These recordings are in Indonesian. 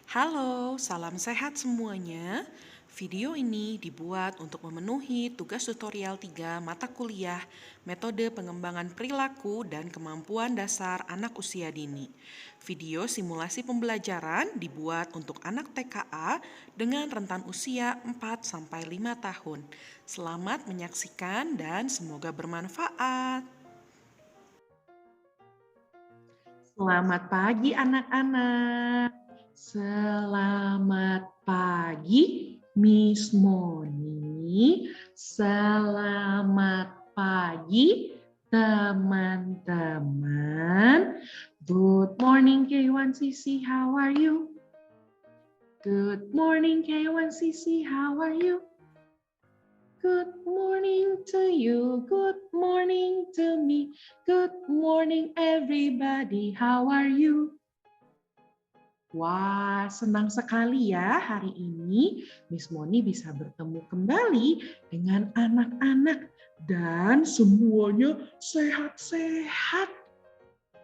Halo, salam sehat semuanya. Video ini dibuat untuk memenuhi tugas tutorial 3 mata kuliah Metode Pengembangan Perilaku dan Kemampuan Dasar Anak Usia Dini. Video simulasi pembelajaran dibuat untuk anak TKA dengan rentan usia 4-5 tahun. Selamat menyaksikan dan semoga bermanfaat. Selamat pagi anak-anak. Selamat pagi Miss Moni. Selamat pagi teman-teman. Good morning K1CC, how are you? Good morning K1CC, how are you? Good morning to you, good morning to me, good morning everybody, how are you? Wah, senang sekali ya hari ini Miss Moni bisa bertemu kembali dengan anak-anak dan semuanya sehat-sehat.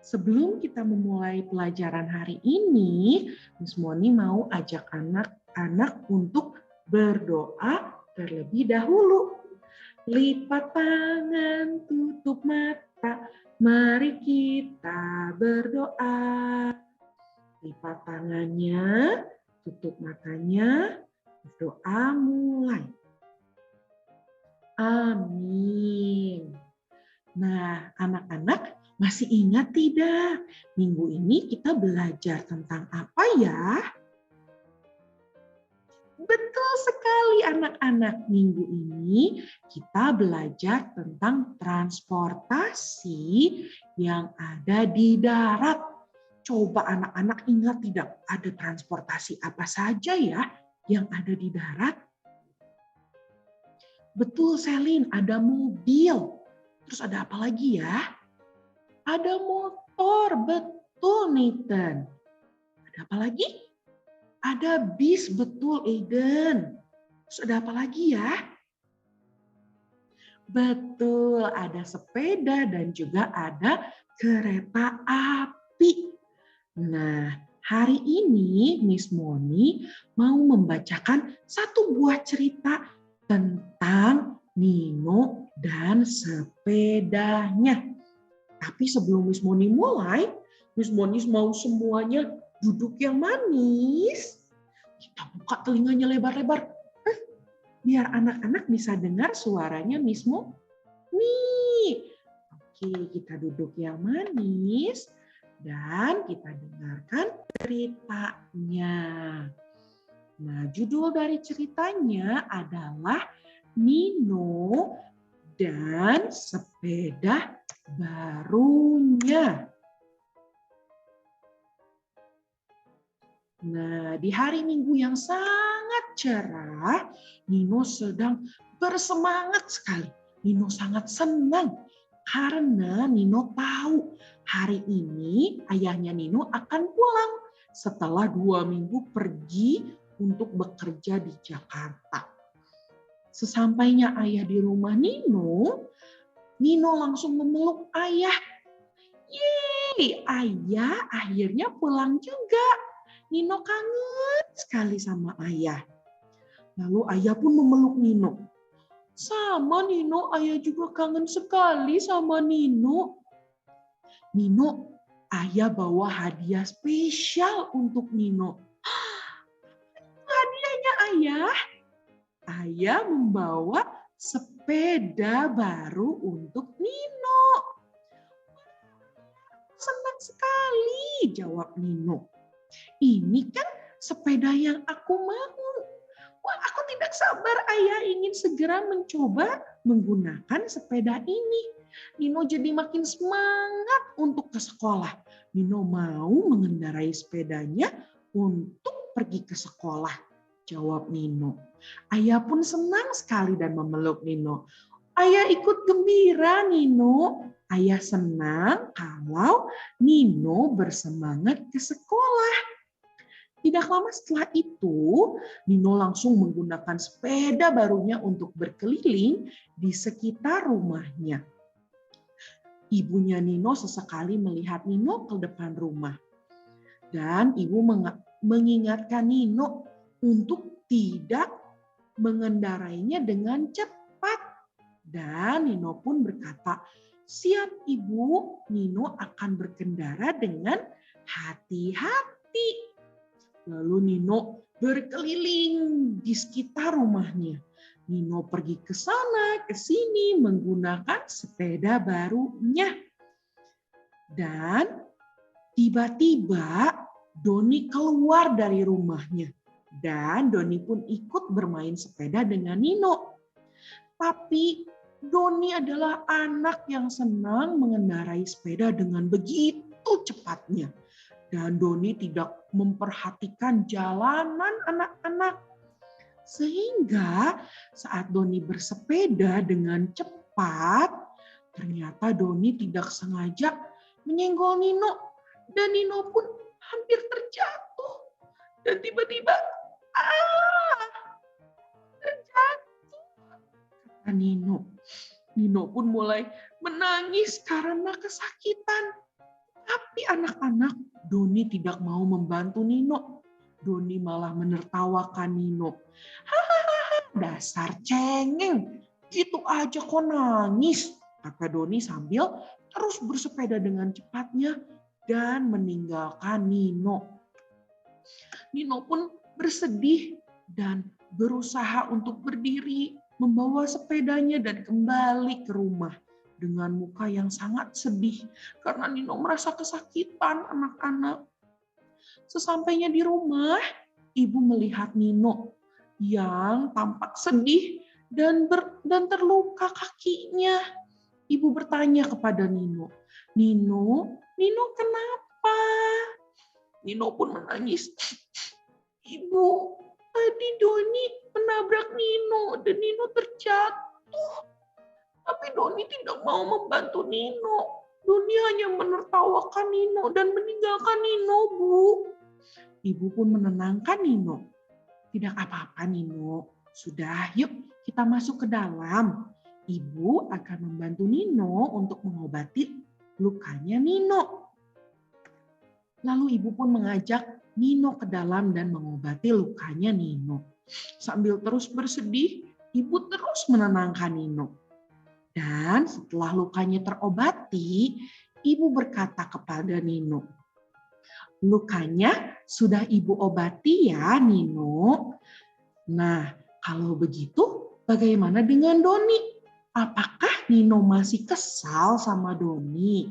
Sebelum kita memulai pelajaran hari ini, Miss Moni mau ajak anak-anak untuk berdoa terlebih dahulu. Lipat tangan, tutup mata, mari kita berdoa. Lipat tangannya, tutup matanya, berdoa mulai. Amin. Nah, anak-anak masih ingat tidak? Minggu ini kita belajar tentang apa ya? Betul sekali anak-anak, minggu ini kita belajar tentang transportasi yang ada di darat. Coba anak-anak ingat tidak ada transportasi apa saja ya yang ada di darat? Betul Selin, ada mobil. Terus ada apa lagi ya? Ada motor, betul Nathan. Ada apa lagi? Ada bis, betul Aiden. Terus ada apa lagi ya? Betul, ada sepeda dan juga ada kereta api. Nah, hari ini Miss Moni mau membacakan satu buah cerita tentang Nino dan sepedanya. Tapi sebelum Miss Moni mulai, Miss Moni mau semuanya duduk yang manis. Kita buka telinganya lebar-lebar. Biar anak-anak bisa dengar suaranya Miss Moni. Oke, kita duduk yang manis dan kita dengarkan ceritanya. Nah, judul dari ceritanya adalah Nino dan sepeda barunya. Nah, di hari Minggu yang sangat cerah, Nino sedang bersemangat sekali. Nino sangat senang karena Nino tahu hari ini ayahnya Nino akan pulang setelah 2 minggu pergi untuk bekerja di Jakarta. Sesampainya ayah di rumah Nino, Nino langsung memeluk ayah. Yeay, ayah akhirnya pulang juga. Nino kangen sekali sama ayah. Lalu ayah pun memeluk Nino. Sama Nino, ayah juga kangen sekali sama Nino. Nino, ayah bawa hadiah spesial untuk Nino. Hadiahnya ayah? Ayah membawa sepeda baru untuk Nino. Senang sekali, jawab Nino. Ini kan sepeda yang aku mau. Wah, aku tidak sabar ayah ingin segera mencoba menggunakan sepeda ini. Nino jadi makin semangat untuk ke sekolah. Nino mau mengendarai sepedanya untuk pergi ke sekolah, jawab Nino. Ayah pun senang sekali dan memeluk Nino. Ayah ikut gembira Nino. Ayah senang kalau Nino bersemangat ke sekolah. Tidak lama setelah itu, Nino langsung menggunakan sepeda barunya untuk berkeliling di sekitar rumahnya. Ibunya Nino sesekali melihat Nino ke depan rumah. Dan ibu mengingatkan Nino untuk tidak mengendarainya dengan cepat. Dan Nino pun berkata, "Siap Ibu, Nino akan berkendara dengan hati-hati." Lalu Nino berkeliling di sekitar rumahnya. Nino pergi ke sana, ke sini menggunakan sepeda barunya. Dan tiba-tiba Doni keluar dari rumahnya. Dan Doni pun ikut bermain sepeda dengan Nino. Tapi Doni adalah anak yang senang mengendarai sepeda dengan begitu cepatnya. Dan Doni tidak memperhatikan jalanan anak-anak. Sehingga saat Doni bersepeda dengan cepat, ternyata Doni tidak sengaja menyenggol Nino. Dan Nino pun hampir terjatuh. Dan tiba-tiba, terjatuh, kata Nino. Nino pun mulai menangis karena kesakitan. Tapi anak-anak, Doni tidak mau membantu Nino. Doni malah menertawakan Nino. "Hahaha, dasar cengeng, gitu aja kok nangis," kata Doni sambil terus bersepeda dengan cepatnya dan meninggalkan Nino. Nino pun bersedih dan berusaha untuk berdiri, membawa sepedanya dan kembali ke rumah dengan muka yang sangat sedih karena Nino merasa kesakitan anak-anak. Sesampainya di rumah, ibu melihat Nino yang tampak sedih dan terluka kakinya. Ibu bertanya kepada Nino, Nino kenapa?" Nino pun menangis. "Ibu, tadi Doni menabrak Nino dan Nino terjatuh. Tapi Doni tidak mau membantu Nino. Doni hanya menertawakan Nino dan meninggalkan Nino, Bu." Ibu pun menenangkan Nino. "Tidak apa-apa Nino, sudah yuk kita masuk ke dalam. Ibu akan membantu Nino untuk mengobati lukanya Nino." Lalu ibu pun mengajak Nino ke dalam dan mengobati lukanya Nino. Sambil terus bersedih, ibu terus menenangkan Nino. Dan setelah lukanya terobati, ibu berkata kepada Nino, "Lukanya sudah ibu obati ya Nino. Nah, kalau begitu bagaimana dengan Doni? Apakah Nino masih kesal sama Doni?"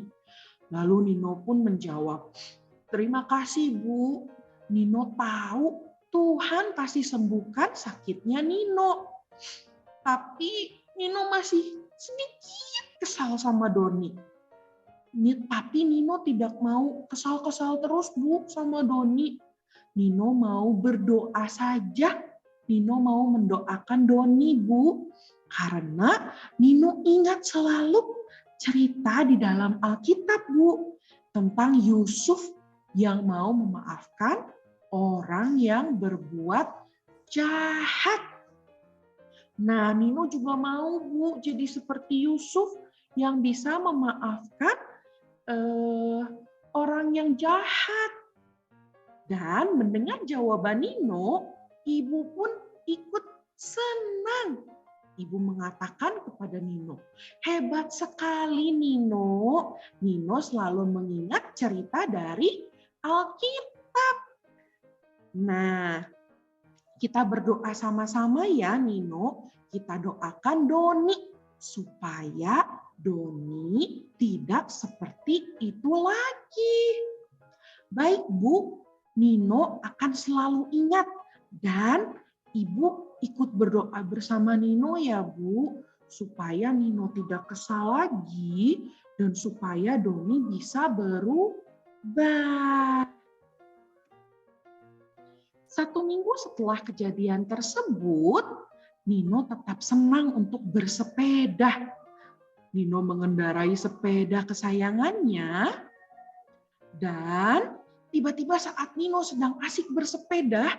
Lalu Nino pun menjawab, "Terima kasih Bu, Nino tahu Tuhan pasti sembuhkan sakitnya Nino. Tapi Nino masih sedikit kesal sama Doni. Tapi Nino tidak mau kesal-kesal terus Bu sama Doni. Nino mau berdoa saja. Nino mau mendoakan Doni Bu. Karena Nino ingat selalu cerita di dalam Alkitab Bu. Tentang Yusuf yang mau memaafkan orang yang berbuat jahat. Nah, Nino juga mau Bu jadi seperti Yusuf yang bisa memaafkan orang yang jahat." Dan mendengar jawaban Nino, ibu pun ikut senang. Ibu mengatakan kepada Nino, "Hebat sekali Nino. Nino selalu mengingat cerita dari Alkitab. Nah, kita berdoa sama-sama ya Nino. Kita doakan Doni supaya Doni tidak seperti itu lagi." "Baik Bu, Nino akan selalu ingat dan Ibu ikut berdoa bersama Nino ya Bu, supaya Nino tidak kesal lagi dan supaya Doni bisa berubah." 1 minggu setelah kejadian tersebut, Nino tetap senang untuk bersepeda. Nino mengendarai sepeda kesayangannya dan tiba-tiba saat Nino sedang asik bersepeda,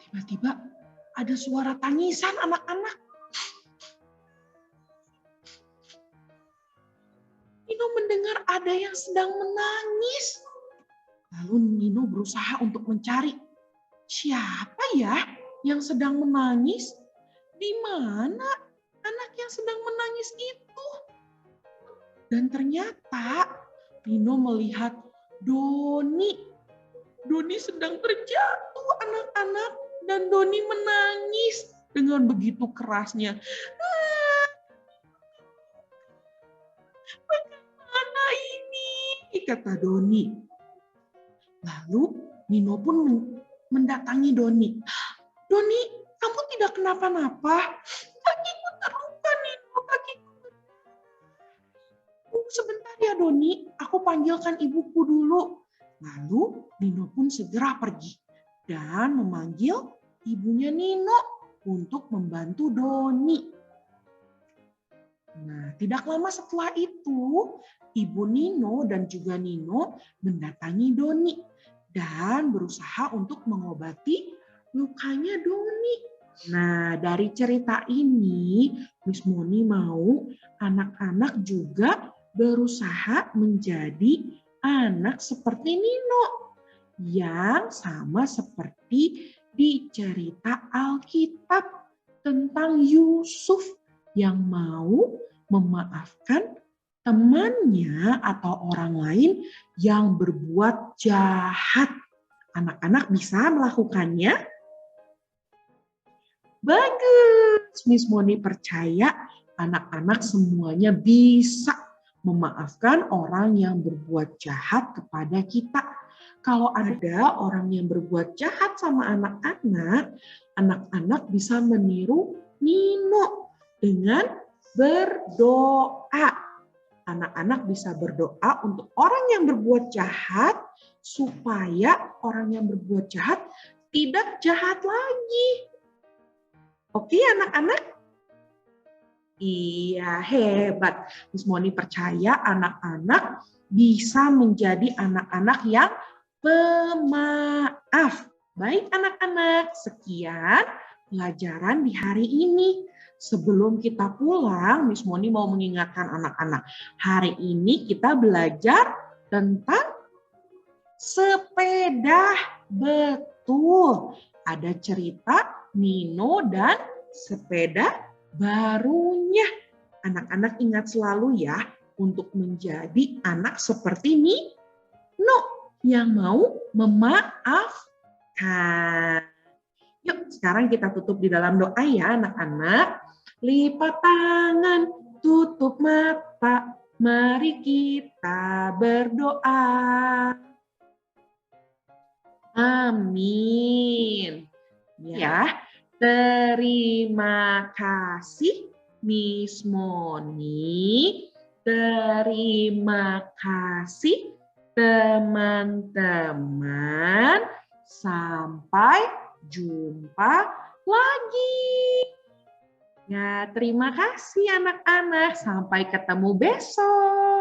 tiba-tiba ada suara tangisan anak-anak. Nino mendengar ada yang sedang menangis. Lalu Nino berusaha untuk mencari, siapa ya yang sedang menangis? Di mana anak yang sedang menangis itu? Dan ternyata Nino melihat Doni. Doni sedang terjatuh anak-anak dan Doni menangis dengan begitu kerasnya. Bagaimana ini? Kata Doni. Lalu Nino pun mendatangi Doni. Doni, kamu tidak kenapa-napa? Kakiku terluka, Nino. Kakiku. Sebentar ya, Doni. Aku panggilkan ibuku dulu. Lalu Nino pun segera pergi dan memanggil ibunya Nino untuk membantu Doni. Nah, tidak lama setelah itu, ibu Nino dan juga Nino mendatangi Doni dan berusaha untuk mengobati lukanya Doni. Nah, dari cerita ini, Miss Moni mau anak-anak juga berusaha menjadi anak seperti Nino, yang sama seperti di cerita Alkitab tentang Yusuf yang mau memaafkan temannya atau orang lain yang berbuat jahat. Anak-anak bisa melakukannya? Bagus, Miss Moni percaya anak-anak semuanya bisa memaafkan orang yang berbuat jahat kepada kita. Kalau ada orang yang berbuat jahat sama anak-anak, anak-anak bisa meniru Nino dengan berdoa. Anak-anak bisa berdoa untuk orang yang berbuat jahat supaya orang yang berbuat jahat tidak jahat lagi. Oke anak-anak? Iya, hebat. Miss Moni percaya anak-anak bisa menjadi anak-anak yang pemaaf. Baik anak-anak, sekian pelajaran di hari ini. Sebelum kita pulang, Miss Moni mau mengingatkan anak-anak. Hari ini kita belajar tentang sepeda. Betul, ada cerita Nino dan sepeda barunya. Anak-anak ingat selalu ya untuk menjadi anak seperti Nino yang mau memaafkan. Yuk sekarang kita tutup di dalam doa ya anak-anak. Lipat tangan, tutup mata, mari kita berdoa. Amin. Ya, terima kasih Miss Moni. Terima kasih teman-teman. Sampai jumpa lagi. Ya, terima kasih anak-anak. Sampai ketemu besok.